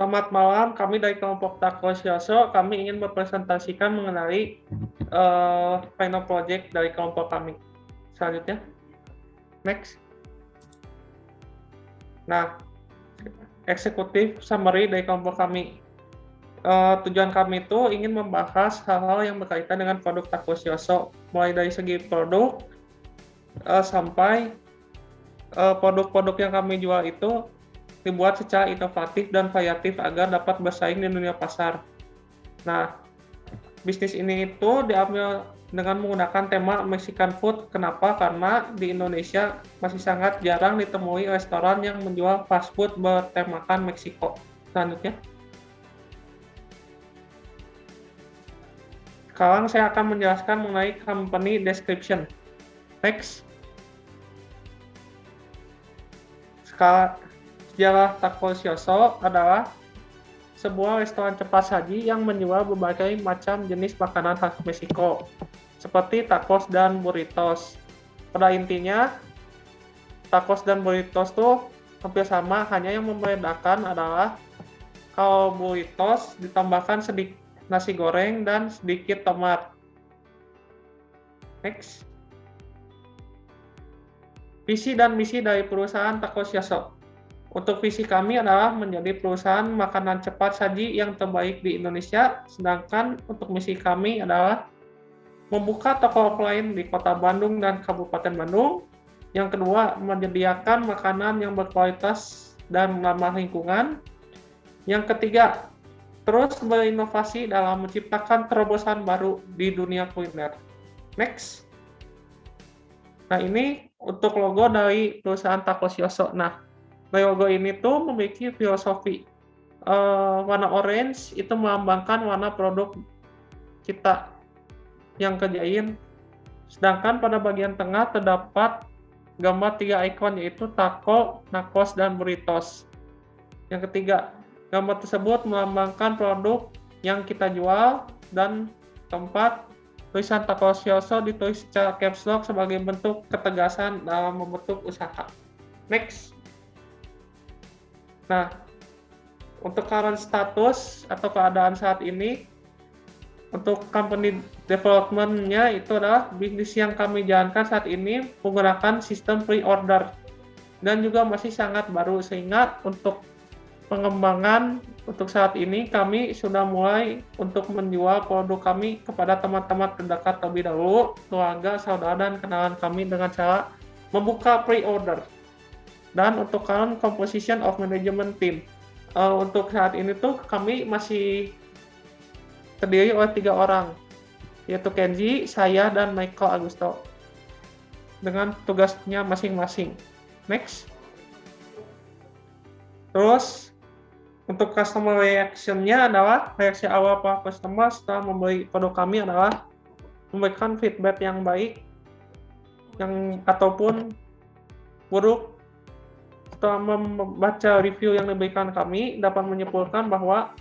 Selamat malam, kami dari kelompok Tako Sioso. Kami ingin mempresentasikan mengenai final project dari kelompok kami. Selanjutnya, next. Nah, eksekutif summary dari kelompok kami. Tujuan kami itu ingin membahas hal-hal yang berkaitan dengan produk Tako Sioso, mulai dari segi produk sampai produk-produk yang kami jual itu dibuat secara inovatif dan variatif agar dapat bersaing di dunia pasar. Nah, bisnis ini itu diambil dengan menggunakan tema Mexican food. Kenapa? Karena di Indonesia masih sangat jarang ditemui restoran yang menjual fast food bertemakan Meksiko. Selanjutnya, sekarang saya akan menjelaskan mengenai company description. Next. Sejarah Tako Sioso adalah sebuah restoran cepat saji yang menjual berbagai macam jenis makanan khas Meksiko, seperti tacos dan burritos. Pada intinya, tacos dan burritos tuh hampir sama, hanya yang membedakan adalah kalau burritos ditambahkan sedikit nasi goreng dan sedikit tomat. Next. Visi dan misi dari perusahaan Tako Sioso. Untuk visi kami adalah menjadi perusahaan makanan cepat saji yang terbaik di Indonesia, sedangkan untuk misi kami adalah membuka toko offline di Kota Bandung dan Kabupaten Bandung. Yang kedua, menyediakan makanan yang berkualitas dan ramah lingkungan. Yang ketiga, terus berinovasi dalam menciptakan terobosan baru di dunia kuliner. Next. Nah, ini untuk logo dari perusahaan Tako Sioso. Nah, logo ini tuh memiliki filosofi. Warna orange itu melambangkan warna produk kita yang kerjain. Sedangkan pada bagian tengah terdapat gambar 3 ikon, yaitu taco, nachos, dan burritos. Yang ketiga, gambar tersebut melambangkan produk yang kita jual, dan keempat, tulisan Tako Sioso ditulis secara caps lock sebagai bentuk ketegasan dalam membentuk usaha. Next. Nah, untuk current status atau keadaan saat ini, untuk company development-nya itu adalah bisnis yang kami jalankan saat ini menggunakan sistem pre-order dan juga masih sangat baru, sehingga untuk pengembangan untuk saat ini kami sudah mulai untuk menjual produk kami kepada teman-teman terdekat terlebih dahulu, keluarga, saudara, dan kenalan kami dengan cara membuka pre-order. Dan untuk current composition of management team, untuk saat ini tuh kami masih terdiri oleh 3 orang, yaitu Kenji, saya, dan Michael Augusto, dengan tugasnya masing-masing. Next. Terus untuk customer reaction-nya adalah reaksi awal para customer setelah membeli produk kami adalah memberikan feedback yang baik ataupun buruk. Setelah membaca review yang diberikan kami, dapat menyimpulkan bahwa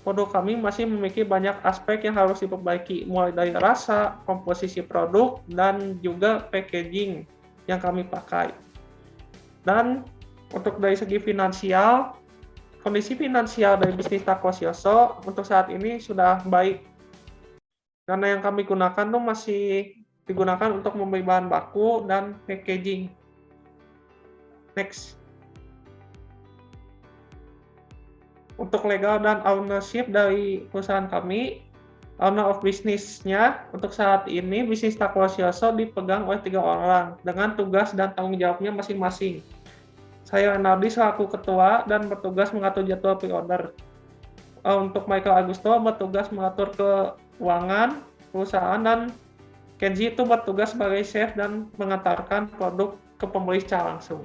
produk kami masih memiliki banyak aspek yang harus diperbaiki, mulai dari rasa, komposisi produk, dan juga packaging yang kami pakai. Dan untuk dari segi finansial, kondisi finansial dari bisnis Tako Sioso untuk saat ini sudah baik. Karena yang kami gunakan tuh masih digunakan untuk membeli bahan baku dan packaging. Next. Untuk legal dan ownership dari perusahaan kami, owner of business-nya untuk saat ini bisnis Tako Sioso dipegang oleh 3 orang dengan tugas dan tanggung jawabnya masing-masing. Saya Renaldi selaku ketua dan bertugas mengatur jadwal pre-order. Untuk Michael Augusto bertugas mengatur keuangan perusahaan, dan Kenji itu bertugas sebagai chef dan mengantarkan produk ke pembeli secara langsung.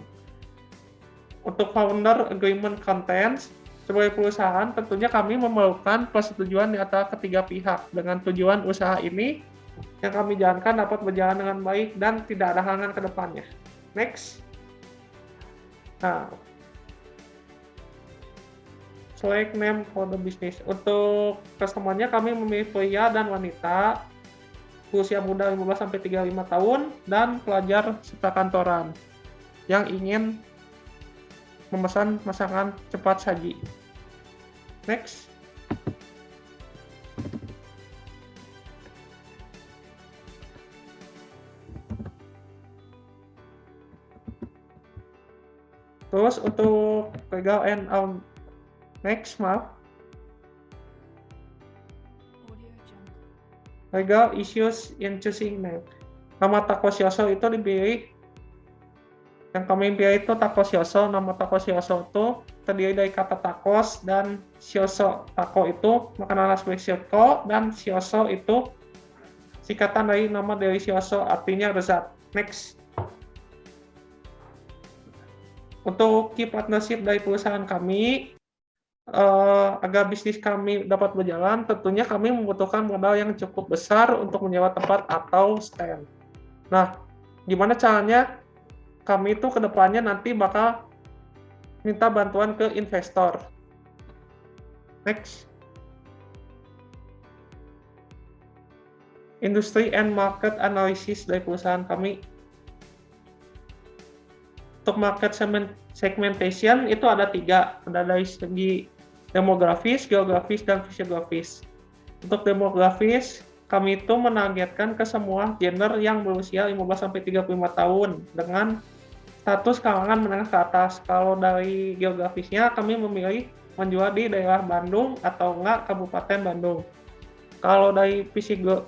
Untuk founder agreement contents, sebagai perusahaan, tentunya kami memerlukan persetujuan di antara ketiga pihak dengan tujuan usaha ini yang kami jalankan dapat berjalan dengan baik dan tidak ada halangan ke depannya. Next. Nah, select name for the business. Untuk customer-nya kami memilih pria dan wanita, usia muda 15-35 tahun, dan pelajar serta kantoran yang ingin memesan masakan cepat saji. Next. Terus untuk legal and next, maaf. Legal issues in choosing name. Nama Takosyoso itu dipilih. Yang kami pilih itu Takosyoso. Nama Takosyoso itu terdiri dari kata takos dan shyoso. Tako itu makanan khas Meksiko dan shyoso itu singkatan dari nama delicioso, artinya lezat. Next. Untuk key partnership dari perusahaan kami, agar bisnis kami dapat berjalan, tentunya kami membutuhkan modal yang cukup besar untuk menyewa tempat atau stand. Nah, gimana caranya? Kami itu kedepannya nanti bakal minta bantuan ke investor. Next. Industry and market analysis dari perusahaan kami. Untuk market segmentation itu ada 3, ada dari segi demografis, geografis, dan fisiografis. Untuk demografis, kami itu menargetkan ke semua gender yang berusia 15-35 tahun dengan status kalangan menengah ke atas. Kalau dari geografisnya, kami memilih menjual di daerah Bandung atau enggak Kabupaten Bandung. Kalau dari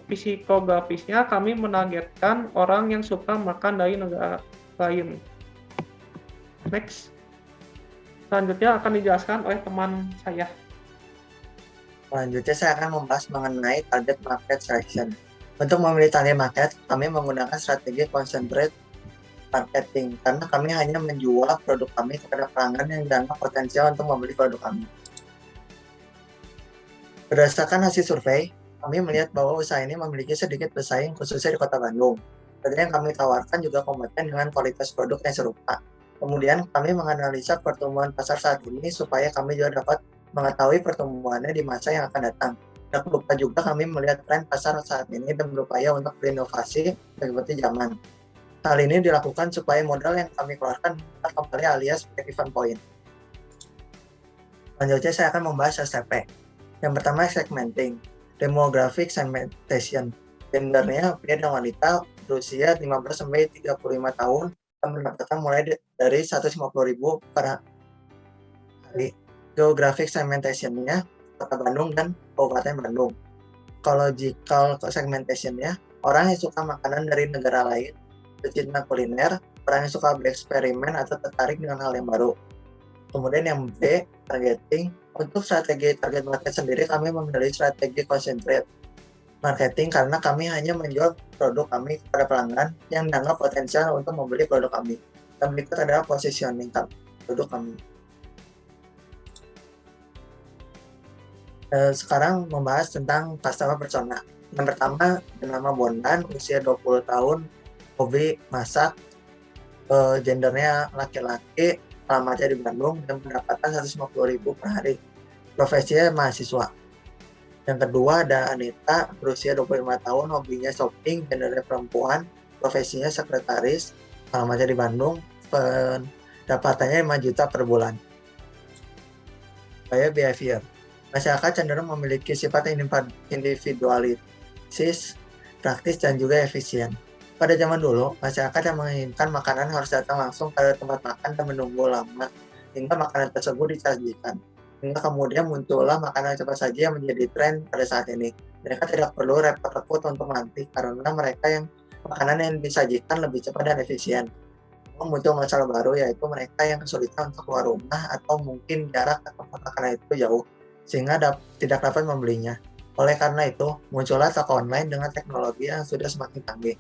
psikografisnya, kami menargetkan orang yang suka makan dari negara lain. Next. Selanjutnya akan dijelaskan oleh teman saya. Selanjutnya saya akan membahas mengenai target market selection. Untuk memilih target market, kami menggunakan strategi concentrate marketing karena kami hanya menjual produk kami kepada pelanggan yang dianggap potensial untuk membeli produk kami. Berdasarkan hasil survei, kami melihat bahwa usaha ini memiliki sedikit pesaing khususnya di Kota Bandung. Dan yang kami tawarkan juga kompeten dengan kualitas produk yang serupa. Kemudian kami menganalisa pertumbuhan pasar saat ini supaya kami juga dapat mengetahui pertumbuhannya di masa yang akan datang. Tak lupa juga kami melihat tren pasar saat ini dan berupaya untuk berinovasi mengikuti zaman. Hal ini dilakukan supaya modal yang kami keluarkan kembali alias break-even point. Selanjutnya saya akan membahas STP. Yang pertama segmenting, demographic segmentation. Gendernya pria dan wanita berusia 15-35 tahun dan mendapatkan mulai dari 150.000 per hari. Geographic segmentation-nya Kota Bandung dan Kabupaten Bandung. Ecological segmentation-nya orang yang suka makanan dari negara lain, pecinta kuliner, orang yang suka bereksperimen atau tertarik dengan hal yang baru. Kemudian yang B, targeting. Untuk strategi target market sendiri, kami memilih strategi concentrate marketing karena kami hanya menjual produk kami kepada pelanggan yang dianggap potensial untuk membeli produk kami. Dan berikut adalah positioning produk kami. Sekarang membahas tentang customer persona. Yang pertama, bernama Bondan, usia 20 tahun, hobi masak, gendernya laki-laki, alamatnya di Bandung, dan pendapatan 150.000 per hari. Profesinya mahasiswa. Yang kedua ada Anita, berusia 25 tahun, hobinya shopping, gendernya perempuan, profesinya sekretaris, alamatnya di Bandung, pendapatannya 5 juta per bulan. Gaya behavior. Masyarakat cenderung memiliki sifat individualisis, praktis, dan juga efisien. Pada zaman dulu, masyarakat yang menginginkan makanan harus datang langsung pada tempat makan dan menunggu lama hingga makanan tersebut disajikan. Hingga kemudian muncullah makanan cepat saji yang menjadi tren pada saat ini. Mereka tidak perlu repot-repot untuk mantap karena mereka yang makanan yang disajikan lebih cepat dan efisien. Muncul masalah baru yaitu mereka yang kesulitan untuk keluar rumah atau mungkin jarak ke tempat makanan itu jauh sehingga tidak dapat membelinya. Oleh karena itu, muncullah toko online dengan teknologi yang sudah semakin canggih.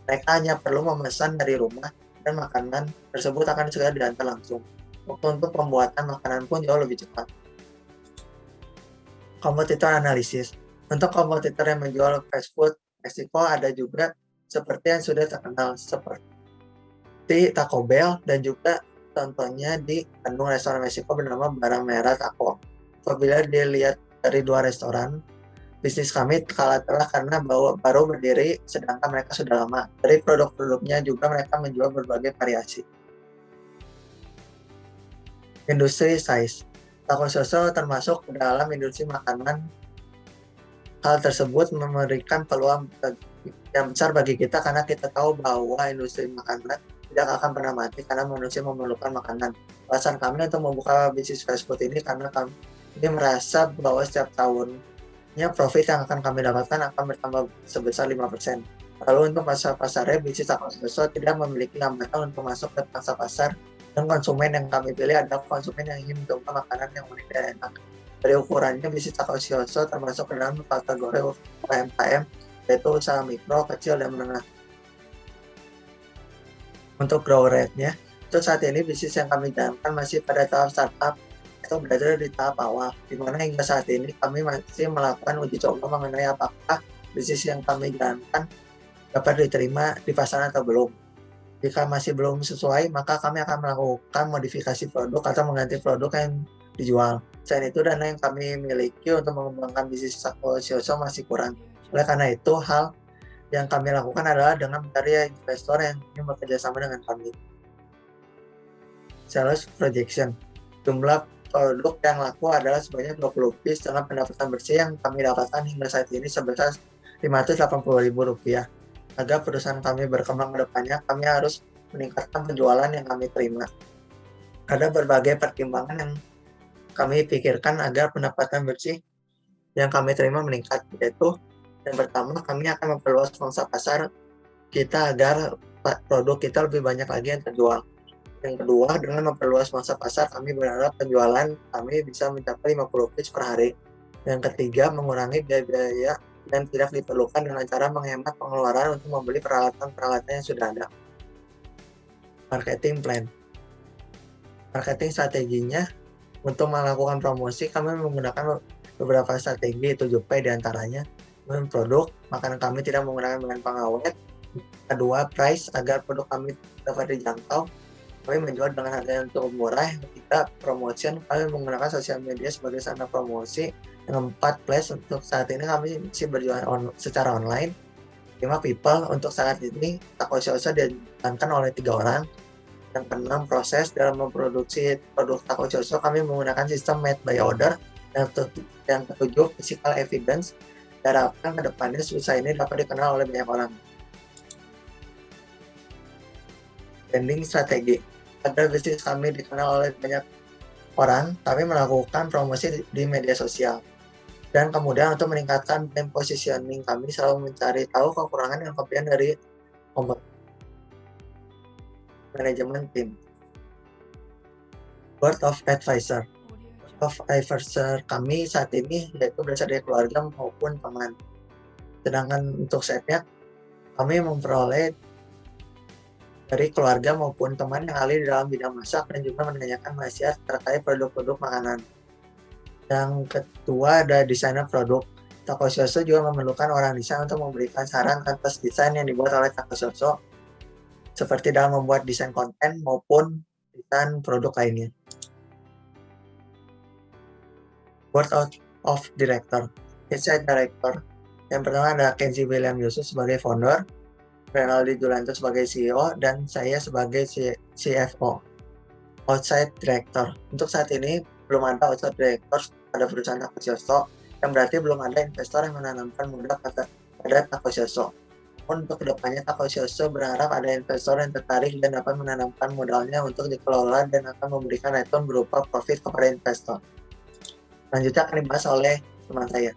Mereka hanya perlu memesan dari rumah dan makanan tersebut akan segera diantar langsung. Waktu untuk pembuatan makanan pun jauh lebih cepat. Kompetitor analisis. Untuk kompetitor yang menjual fast food, Meksiko ada juga seperti yang sudah terkenal seperti Taco Bell dan juga contohnya di Bandung restoran Meksiko bernama Barang Merah Taco. Apabila dilihat dari 2 restoran, bisnis kami kalah telak karena baru berdiri sedangkan mereka sudah lama. Dari produk-produknya juga mereka menjual berbagai variasi. Industry size. Takoshoso termasuk ke dalam industri makanan. Hal tersebut memberikan peluang yang besar bagi kita karena kita tahu bahwa industri makanan tidak akan pernah mati karena manusia memerlukan makanan. Alasan kami untuk membuka bisnis fast food ini karena kami merasa bahwa setiap tahunnya profit yang akan kami dapatkan akan bertambah sebesar 5%. Lalu untuk pasar-pasarnya, bisnis Takoshoso tidak memiliki hambatan untuk masuk ke pangsa pasar, dan konsumen yang kami pilih adalah konsumen yang ingin mencoba makanan yang unik dan enak. Dari ukurannya, bisnis Takoshoso termasuk ke dalam kategori UMKM, yaitu usaha mikro, kecil, dan menengah. Untuk grow rate-nya, untuk saat ini bisnis yang kami jalankan masih pada tahap startup atau berada di tahap awal, di mana hingga saat ini kami masih melakukan uji coba mengenai apakah bisnis yang kami jalankan dapat diterima di pasaran atau belum. Jika masih belum sesuai, maka kami akan melakukan modifikasi produk atau mengganti produk yang dijual. Selain itu, dana yang kami miliki untuk mengembangkan bisnis Takoshoso masih kurang. Oleh karena itu, hal yang kami lakukan adalah dengan mencari investor yang ingin bekerja sama dengan kami. Sales projection. Jumlah produk yang laku adalah sebanyak 20 piece dengan pendapatan bersih yang kami dapatkan hingga saat ini sebesar Rp580.000. Agar perusahaan kami berkembang ke depannya, kami harus meningkatkan penjualan yang kami terima. Ada berbagai pertimbangan yang kami pikirkan agar pendapatan bersih yang kami terima meningkat, yaitu yang pertama, kami akan memperluas pangsa pasar kita agar produk kita lebih banyak lagi yang terjual. Yang kedua, dengan memperluas pangsa pasar, kami berharap penjualan kami bisa mencapai 50 piece per hari. Yang ketiga, mengurangi biaya dan tidak diperlukan dengan cara menghemat pengeluaran untuk membeli peralatan-peralatan yang sudah ada. Marketing plan. Marketing strateginya untuk melakukan promosi, kami menggunakan beberapa strategi, 7P diantaranya. Produk, makanan kami tidak menggunakan bahan pengawet. Kedua, price, agar produk kami dapat dijangkau. Kami menjual dengan harga yang cukup murah. Ketiga, promotion, kami menggunakan sosial media sebagai sarana promosi. Yang keempat, place, untuk saat ini kami masih berjualan secara online. 5, people, untuk saat ini Takoshoso dijalankan oleh 3 orang. Yang keenam, proses dalam memproduksi produk Takoshoso, kami menggunakan sistem made by order. Yang ketujuh, physical evidence, diharapkan ke depannya usaha ini dapat dikenal oleh banyak orang. Branding strategi. Agar bisnis kami dikenal oleh banyak orang, kami melakukan promosi di media sosial. Dan kemudian untuk meningkatkan brand positioning, kami selalu mencari tahu kekurangan dan kelebihan dari manajemen tim. Board of Advisor. Board of Advisor kami saat ini yaitu berasal dari keluarga maupun teman. Sedangkan untuk setnya, kami memperoleh dari keluarga maupun teman yang ahli dalam bidang masak dan juga menanyakan nasihat terkait produk-produk makanan. Yang kedua ada desainer produk. Takoshoso juga memerlukan orang desain untuk memberikan saran atas desain yang dibuat oleh Takoshoso, seperti dalam membuat desain konten maupun desain produk lainnya. Board of Director. Inside Director. Yang pertama ada Kenji William Yusuf sebagai founder, Renaldi Julianto sebagai CEO, dan saya sebagai CFO. Outside Director. Untuk saat ini belum ada outside director pada perusahaan Takoshoso, yang berarti belum ada investor yang menanamkan modal pada Takoshoso. Untuk kedepannya Takoshoso berharap ada investor yang tertarik dan dapat menanamkan modalnya untuk dikelola dan akan memberikan return berupa profit kepada investor. Selanjutnya akan dibahas oleh teman saya.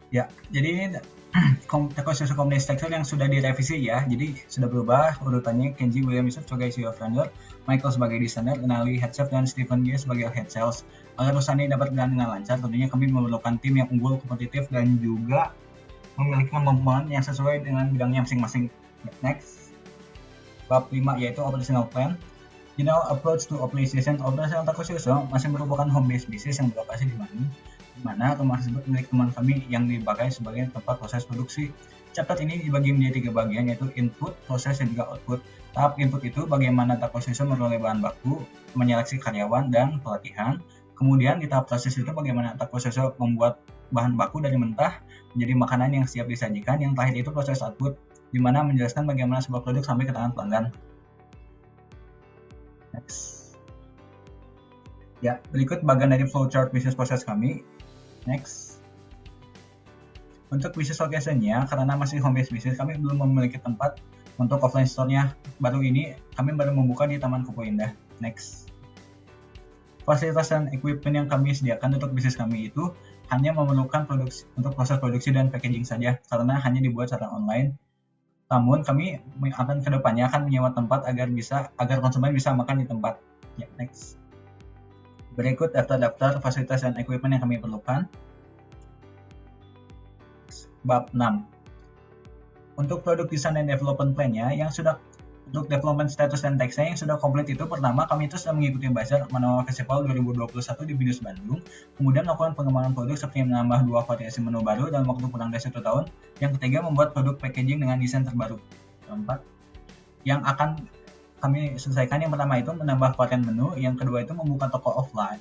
Ya, jadi Takoshoso Company Structure yang sudah direvisi ya, jadi sudah berubah urutannya. Kenji William Yusuf sebagai CEO founder, Michael sebagai desainer, Renaldi head chef, dan Stephen G sebagai head sales. Agar perusahaan ini dapat berjalan dengan lancar, tentunya kami memerlukan tim yang unggul, kompetitif, dan juga memiliki kemampuan yang sesuai dengan bidangnya masing-masing. Next, bab 5 yaitu operational plan. General approach to optimization. Operational Takoshoso masih merupakan home based business yang berlokasi di mana rumah tersebut milik teman kami yang dipakai sebagai tempat proses produksi. Chapter ini dibagi menjadi 3 bagian, yaitu input, proses, dan juga output. Tahap input itu bagaimana Takoshoso memperoleh bahan baku, menyeleksi karyawan, dan pelatihan. Kemudian di tahap proses itu bagaimana Takoshoso membuat bahan baku dari mentah menjadi makanan yang siap disajikan. Yang terakhir itu proses output, di mana menjelaskan bagaimana sebuah produk sampai ke tangan pelanggan. Next. Ya, berikut bagian dari flowchart bisnis proses kami. Next. Untuk bisnis location-nya, karena masih home based bisnis, kami belum memiliki tempat untuk offline store-nya. Baru ini, kami baru membuka di Taman Kupu Indah. Next. Fasilitas dan equipment yang kami sediakan untuk bisnis kami itu hanya memerlukan produksi untuk proses produksi dan packaging saja, karena hanya dibuat secara online. Namun, kami akan kedepannya akan menyewa tempat agar konsumen bisa makan di tempat. Ya, next. Berikut daftar fasilitas dan equipment yang kami perlukan. Bab 6. Untuk produk desain dan development plan-nya untuk development status dan teksnya yang sudah komplit itu, pertama kami itu sudah mengikuti bazar Manual Festival 2021 di BINUS Bandung, kemudian melakukan pengembangan produk seperti menambah 2 variasi menu baru dalam waktu kurang dari 1 tahun, yang ketiga membuat produk packaging dengan desain terbaru. Keempat, yang akan kami selesaikan yang pertama itu menambah varian menu, yang kedua itu membuka toko offline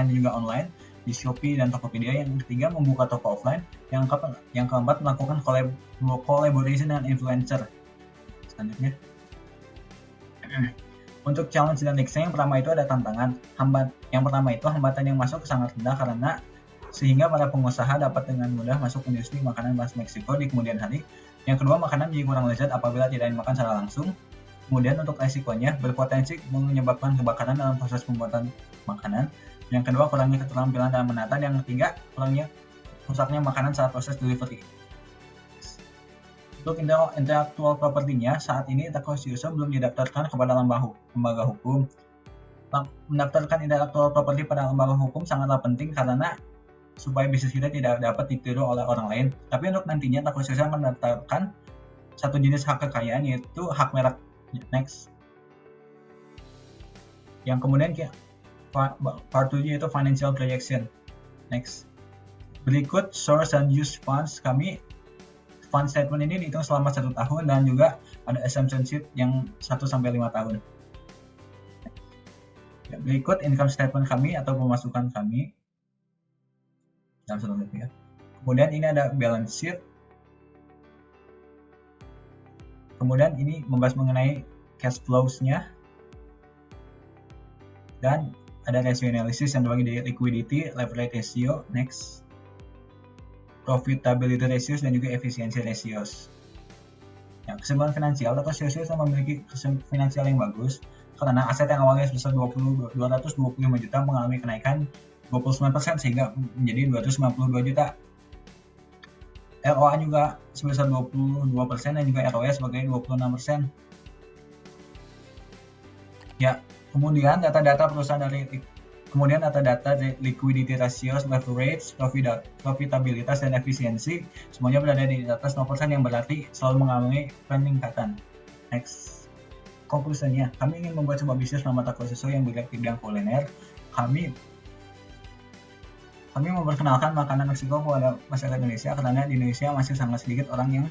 dan juga online di Shopee dan Tokopedia, yang ketiga membuka toko offline, yang keempat melakukan collaboration dengan influencer. Selanjutnya, untuk challenge dan next-nya yang pertama itu ada tantangan. Yang pertama itu hambatan yang masuk sangat rendah sehingga para pengusaha dapat dengan mudah masuk industri makanan khas Meksiko di kemudian hari. Yang kedua, makanan menjadi kurang lezat apabila tidak dimakan secara langsung. Kemudian untuk resikonya, berpotensi menyebabkan kebakaran dalam proses pembuatan makanan. Yang kedua, kurangnya keterampilan dalam menata. Yang ketiga, kurangnya rusaknya makanan saat proses delivery. Untuk intellectual property-nya, saat ini Takoshiuso belum didaftarkan kepada lembaga hukum. Mendaftarkan intellectual property pada lembaga hukum sangatlah penting karena supaya bisnis kita tidak dapat ditiru oleh orang lain. Tapi untuk nantinya Takoshiuso akan mendaftarkan satu jenis hak kekayaan, yaitu hak merek. Next. Yang kemudian part 2 yaitu financial projection. Next. Berikut source and use funds kami. Fund statement ini dihitung selama 1 tahun dan juga ada assumption sheet yang 1-5 tahun. Ya, berikut income statement kami atau pemasukan kami. Ya. Kemudian ini ada balance sheet. Kemudian ini membahas mengenai cash flows-nya. Dan ada ratio analysis yang terbagi dari liquidity, leverage ratio, next. Profitability ratios dan juga efficiency ratios. Ya, kesimpulan finansial, Takoshiuso memiliki kesimpulan finansial yang bagus karena aset yang awalnya sebesar 225 juta mengalami kenaikan 29% sehingga menjadi 252 juta. ROA juga sebesar 22% dan juga ROE sebagai 26%. Ya, kemudian data-data liquidity ratios, leverage, profitabilitas, dan efisiensi semuanya berada di atas 0% yang berarti selalu mengalami peningkatan. Next. Konklusinya, kami ingin membuat sebuah bisnis nama Takoshiuso yang bergerak di bidang kuliner. Kami memperkenalkan makanan Meksiko kepada masyarakat Indonesia karena di Indonesia masih sangat sedikit orang yang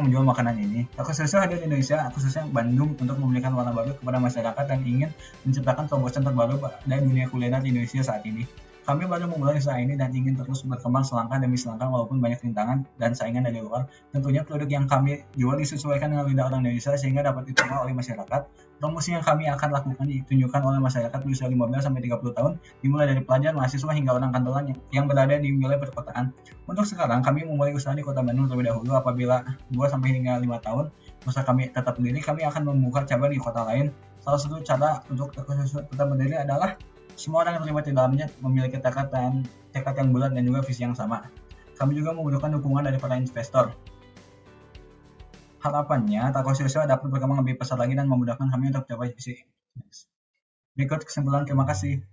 menjual makanan ini. Takoshiuso hadir di Indonesia, khususnya Bandung, untuk memberikan warna baru kepada masyarakat dan ingin menciptakan terobosan terbaru dari dunia kuliner di Indonesia saat ini. Kami baru memulai usaha ini dan ingin terus berkembang selangkah demi selangkah walaupun banyak rintangan dan saingan dari luar. Tentunya produk yang kami jual disesuaikan dengan lidah orang Indonesia sehingga dapat diterima oleh masyarakat. Promosi yang kami akan lakukan ditunjukkan oleh masyarakat berusia 15-30 tahun, dimulai dari pelajar, mahasiswa, hingga orang kantoran yang berada di wilayah perkotaan. Untuk sekarang, kami memulai usaha di Kota Bandung terlebih dahulu. Apabila 2-5 tahun usaha kami tetap berdiri, kami akan membuka cabang di kota lain. Salah satu cara untuk Takoshiuso tetap berdiri adalah semua orang yang terlibat di dalamnya memiliki tekad yang bulat dan juga visi yang sama. Kami juga membutuhkan dukungan dari para investor. Harapannya, Takoshiuso dapat berkembang lebih pesat lagi dan memudahkan kami untuk mencapai visi. Berikut kesimpulan, terima kasih.